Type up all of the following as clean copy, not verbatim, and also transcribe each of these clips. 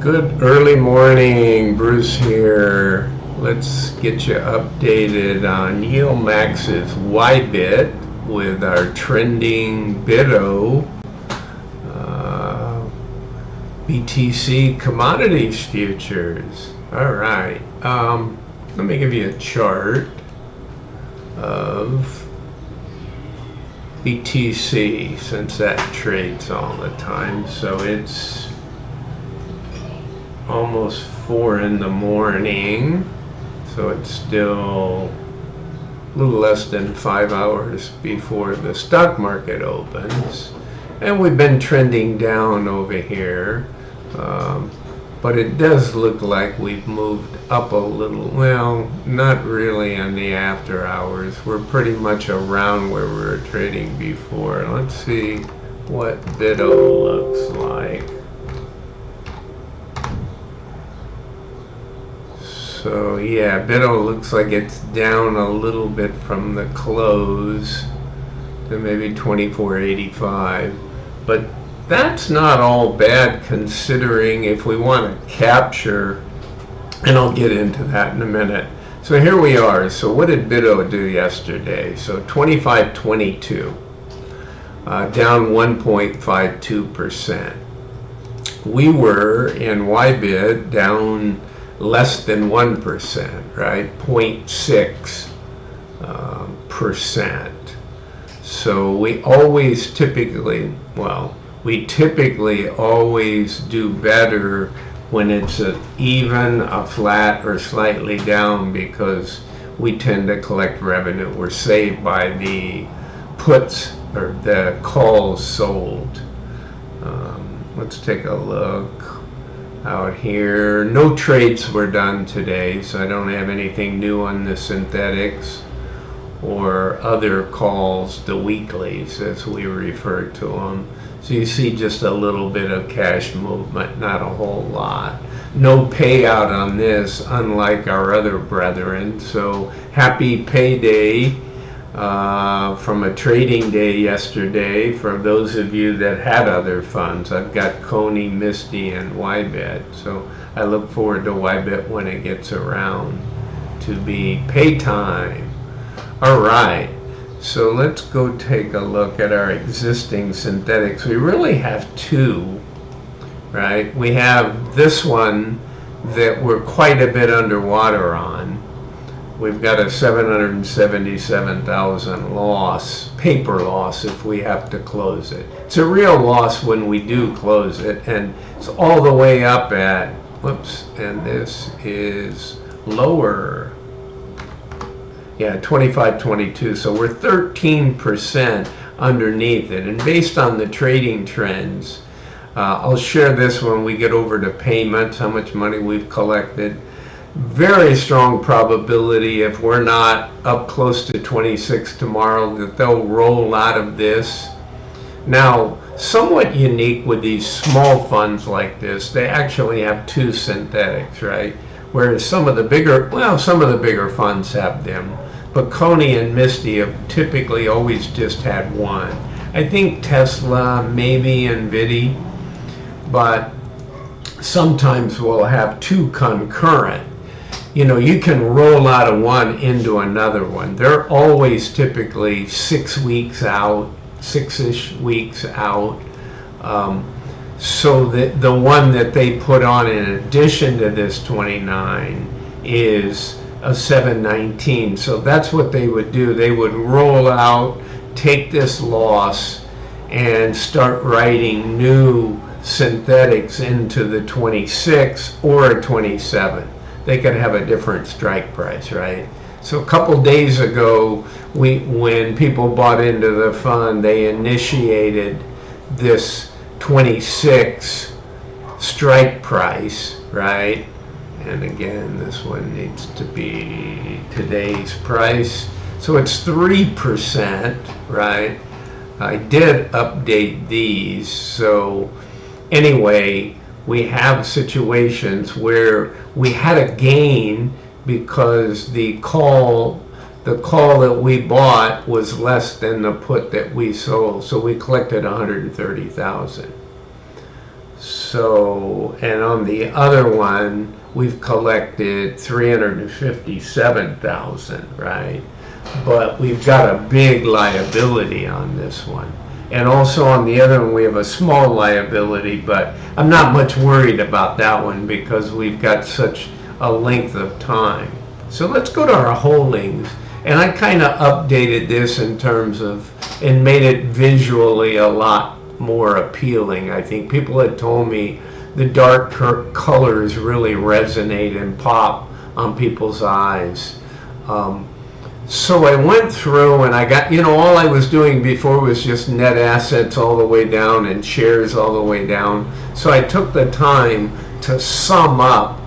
Good early morning, Bruce here. Let's get you updated on Yieldmax's YBIT with our trending BITO BTC commodities futures. All right, let me give you a chart of BTC since that trades all the time. So it's almost 4 in the morning, so it's still a little less than 5 hours before the stock market opens, and we've been trending down over here, but it does look like we've moved up a little. Well, not really on the after hours. We're pretty much around where we were trading before. Let's see what BITO looks like. So yeah, BITO looks like it's down a little bit from the close to maybe 24.85, but that's not all bad considering if we want to capture, and I'll get into that in a minute. So here we are. So what did BITO do yesterday? So 25.22, down 1.52%. We were in YBIT down less than 1%, right? 0.6%. So we always typically, we typically always do better when it's even, a flat, or slightly down, because we tend to collect revenue. We're saved by the puts or the calls sold. Let's take a look out here. No trades were done today, so I don't have anything new on the synthetics or other calls, the weeklies as we refer to them. So you see just a little bit of cash movement, not a whole lot. No payout on this, unlike our other brethren. So happy payday from a trading day yesterday for those of you that had other funds. I've got Coney, Misty, and YBIT. So I look forward to YBIT when it gets around to be pay time. All right. So let's go take a look at our existing synthetics. We really have two, right? We have this one that we're quite a bit underwater on. We've got a 777,000 loss, paper loss, if we have to close it. It's a real loss when we do close it, and it's all the way up at, whoops, and this is lower. Yeah, 25.22, so we're 13% underneath it. And based on the trading trends, I'll share this when we get over to payments, how much money we've collected. Very strong probability, if we're not up close to 26 tomorrow, that they'll roll out of this. Now, somewhat unique with these small funds like this, they actually have two synthetics, right? Whereas some of the bigger funds have them. But Coney and Misty have typically always just had one. I think Tesla, maybe NVIDIA, but sometimes we'll have two concurrent. You know, you can roll out of one into another one. They're always typically 6 weeks out, 6-ish weeks out. So that the one that they put on in addition to this 29 is a 719. So that's what they would do. They would roll out, take this loss, and start writing new synthetics into the 26 or a 27. They could have a different strike price, right? So a couple days ago, when people bought into the fund, they initiated this 26 strike price, right? And again, this one needs to be today's price. So it's 3%, right? I did update these. So anyway, we have situations where we had a gain because the call that we bought was less than the put that we sold. So we collected 130,000. So, and on the other one, we've collected 357,000, right? But we've got a big liability on this one. And also on the other one, we have a small liability, but I'm not much worried about that one because we've got such a length of time. So let's go to our holdings. And I kind of updated this in terms of, and made it visually a lot more appealing. I think people had told me the dark colors really resonate and pop on people's eyes. So I went through and I got, all I was doing before was just net assets all the way down and shares all the way down. So I took the time to sum up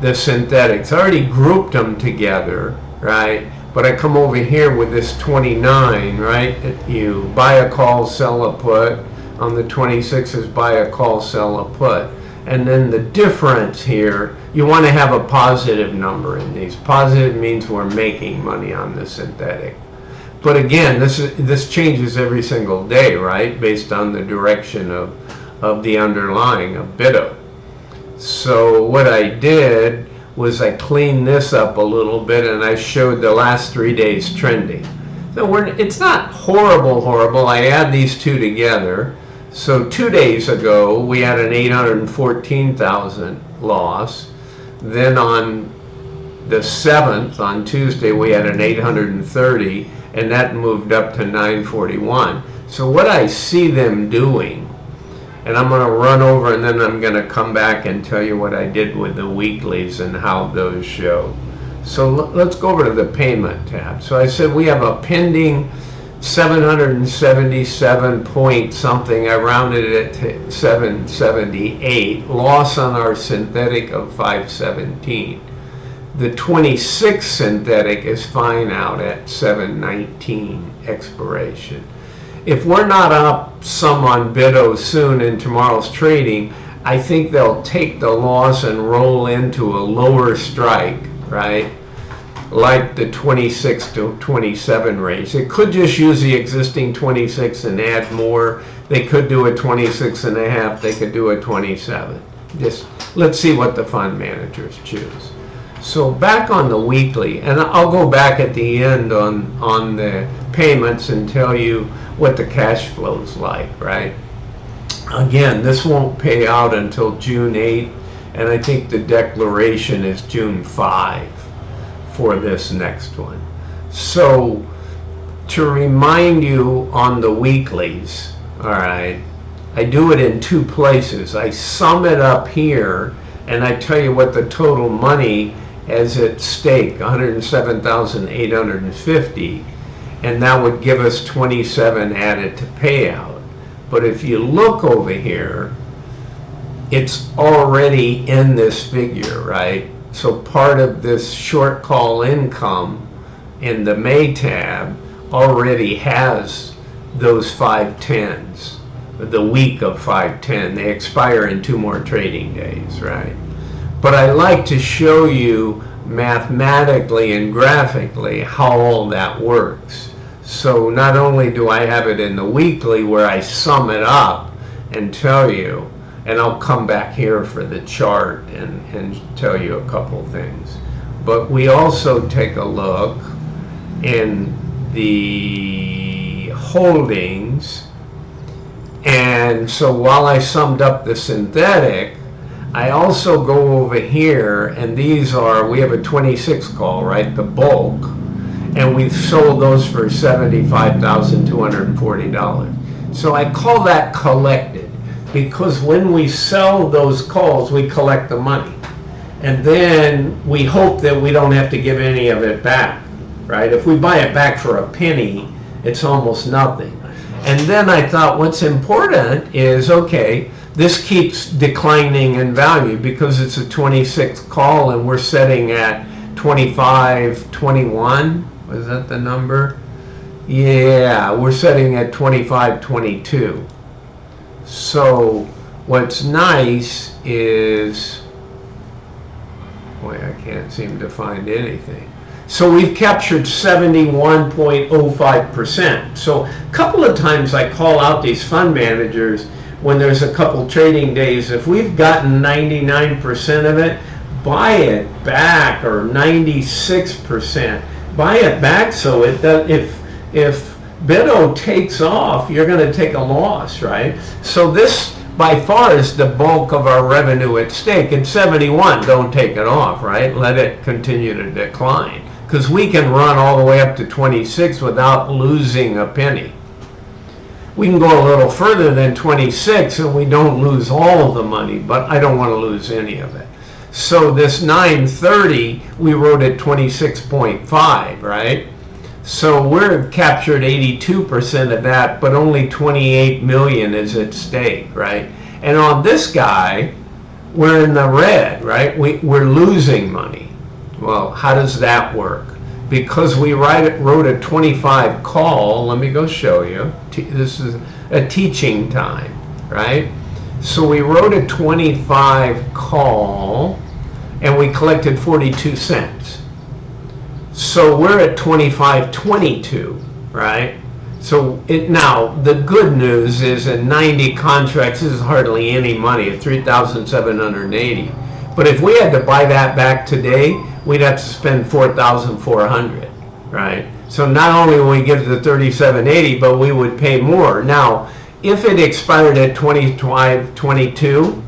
the synthetics. I already grouped them together, right? But I come over here with this 29, right? You buy a call, sell a put. On the 26 is buy a call, sell a put. And then the difference here, you want to have a positive number in these. Positive means we're making money on the synthetic. But again, this changes every single day, right? Based on the direction of the underlying of BITO. So what I did was I cleaned this up a little bit and I showed the last 3 days trending. So it's not horrible. I add these two together. So 2 days ago, we had an 814,000 loss. Then on the 7th, on Tuesday, we had an 830, and that moved up to 941. So what I see them doing, and I'm going to run over and then I'm going to come back and tell you what I did with the weeklies and how those show. So let's go over to the payment tab. So I said we have a pending 777 point something, I rounded it to 778, loss on our synthetic of 517. The 26 synthetic is fine out at 719 expiration. If we're not up some on BITO soon in tomorrow's trading, I think they'll take the loss and roll into a lower strike, right? Like the 26 to 27 range. They could just use the existing 26 and add more. They could do a 26 and a half. They could do a 27. Just let's see what the fund managers choose. So back on the weekly, and I'll go back at the end on the payments and tell you what the cash flow's like, right? Again, this won't pay out until June 8, and I think the declaration is June 5. For this next one. So to remind you on the weeklies, all right, I do it in two places. I sum it up here and I tell you what the total money is at stake, 107,850, and that would give us 27 added to payout. But if you look over here, it's already in this figure, right? So part of this short call income in the May tab already has those 510s, the week of 510. They expire in 2 more trading days, right? But I like to show you mathematically and graphically how all that works. So not only do I have it in the weekly where I sum it up and tell you, and I'll come back here for the chart and tell you a couple things. But we also take a look in the holdings. And so while I summed up the synthetic, I also go over here, and these are, we have a 26 call, right, the bulk, and we've sold those for $75,240. So I call that collected. Because when we sell those calls, we collect the money. And then we hope that we don't have to give any of it back, right? If we buy it back for a penny, it's almost nothing. And then I thought what's important is, okay, this keeps declining in value because it's a 26 call and we're setting at 25.21. Was that the number? Yeah, we're setting at 25.22. So what's nice is, boy, I can't seem to find anything. So we've captured 71.05%. So a couple of times I call out these fund managers, when there's a couple trading days, if we've gotten 99% of it, buy it back, or 96%. Buy it back so it does, if BITO takes off, you're going to take a loss, right? So this by far is the bulk of our revenue at stake. At 71, don't take it off, right? Let it continue to decline, because we can run all the way up to 26 without losing a penny. We can go a little further than 26 and we don't lose all of the money, but I don't want to lose any of it. So this 930, we wrote at 26.5, right? So we're captured 82% of that, but only 28 million is at stake, right? And on this guy, we're in the red, right? We're losing money. Well, how does that work? Because we wrote a 25 call, let me go show you. This is a teaching time, right? So we wrote a 25 call and we collected 42 cents. So we're at 25.22, right? So now the good news is in 90 contracts, this is hardly any money at 3,780. But if we had to buy that back today, we'd have to spend 4,400, right? So not only will we get the 37.80, but we would pay more. Now, if it expired at 25.22,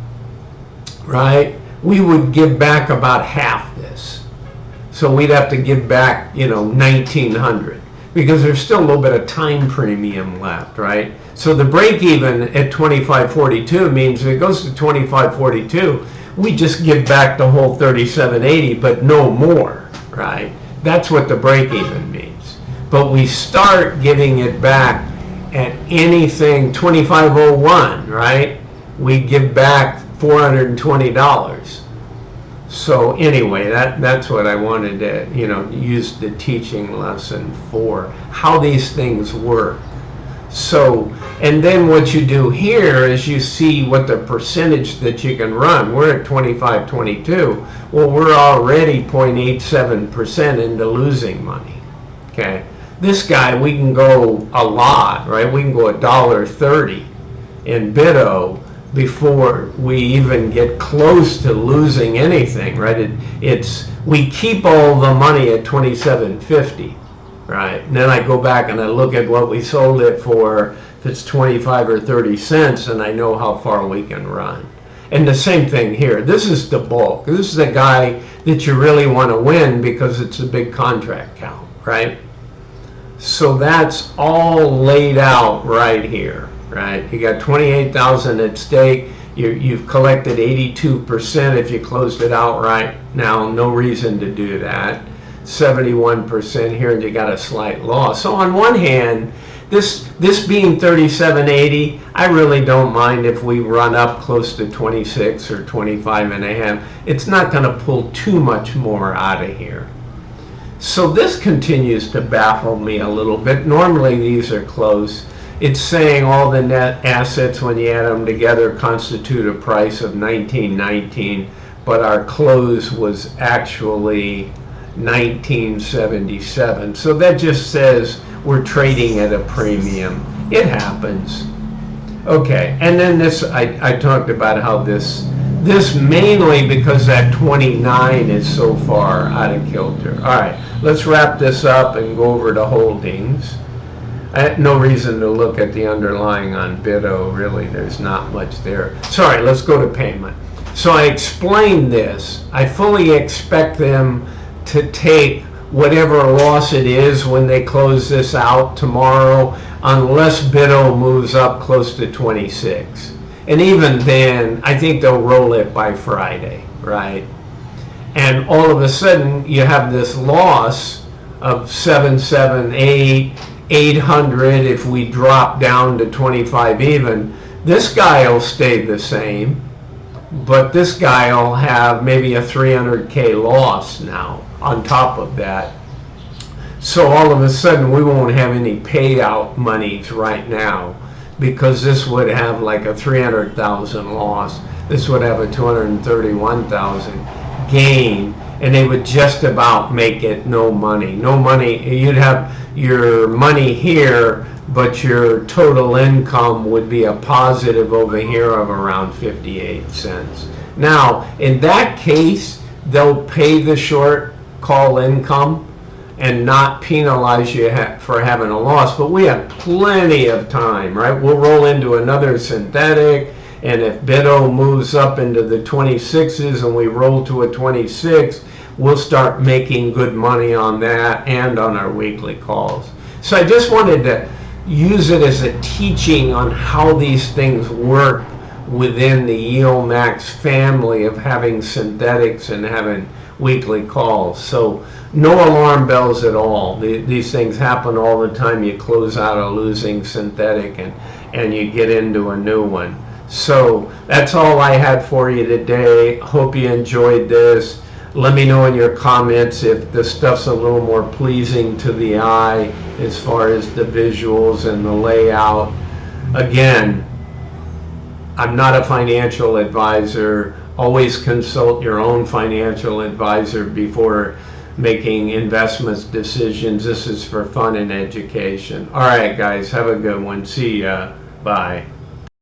right, we would give back about half this. So we'd have to give back, 1,900, because there's still a little bit of time premium left, right? So the break even at 25.42 means if it goes to 25.42, we just give back the whole 37.80, but no more, right? That's what the break even means. But we start giving it back at anything 25.01, right? We give back $420. So anyway, that's what I wanted to, use the teaching lesson for, how these things work. So, and then what you do here is you see what the percentage that you can run. We're at 25.22. Well, we're already 0.87% into losing money. Okay. This guy, we can go a lot, right? We can go $1.30 in BITO before we even get close to losing anything, right? We keep all the money at 27.50. Right, and then I go back and I look at what we sold it for, if it's 25 or 30 cents, and I know how far we can run. And the same thing here. This is the bulk. This is the guy that you really want to win because it's a big contract count, right? So that's all laid out right here, right? You got 28,000 at stake. You've collected 82% if you closed it out right now. No reason to do that. 71% here, and you got a slight loss. So on one hand, this being 37.80, I really don't mind if we run up close to 26 or 25.5. It's not going to pull too much more out of here. So this continues to baffle me a little bit. Normally these are close. It's saying all the net assets when you add them together constitute a price of 19.19, but our close was actually 1977. So that just says we're trading at a premium. It happens. Okay, and then this, I talked about how this mainly because that 29 is so far out of kilter. All right, let's wrap this up and go over to holdings. I had no reason to look at the underlying on BITO, really. There's not much there. Sorry, let's go to payment. So I explained this. I fully expect them to take whatever loss it is when they close this out tomorrow, unless BITO moves up close to 26. And even then, I think they'll roll it by Friday, right? And all of a sudden, you have this loss of 778, 800 if we drop down to 25 even. This guy will stay the same, but this guy will have maybe a 300K loss now on top of that. So all of a sudden we won't have any payout monies right now, because this would have like a 300,000 loss. This would have a 231,000 gain. and they would just about make it no money. No money, you'd have your money here, but your total income would be a positive over here of around 58 cents. Now, in that case, they'll pay the short call income and not penalize you for having a loss, but we have plenty of time, right? We'll roll into another synthetic, and if BITO moves up into the 26s and we roll to a 26, we'll start making good money on that and on our weekly calls. So I just wanted to use it as a teaching on how these things work within the Yieldmax family of having synthetics and having weekly calls. So no alarm bells at all. These things happen all the time. You close out a losing synthetic and you get into a new one. So that's all I had for you today. Hope you enjoyed this. Let me know in your comments if the stuff's a little more pleasing to the eye as far as the visuals and the layout. Again, I'm not a financial advisor. Always consult your own financial advisor before making investment decisions. This is for fun and education. All right, guys, have a good one. See ya. Bye.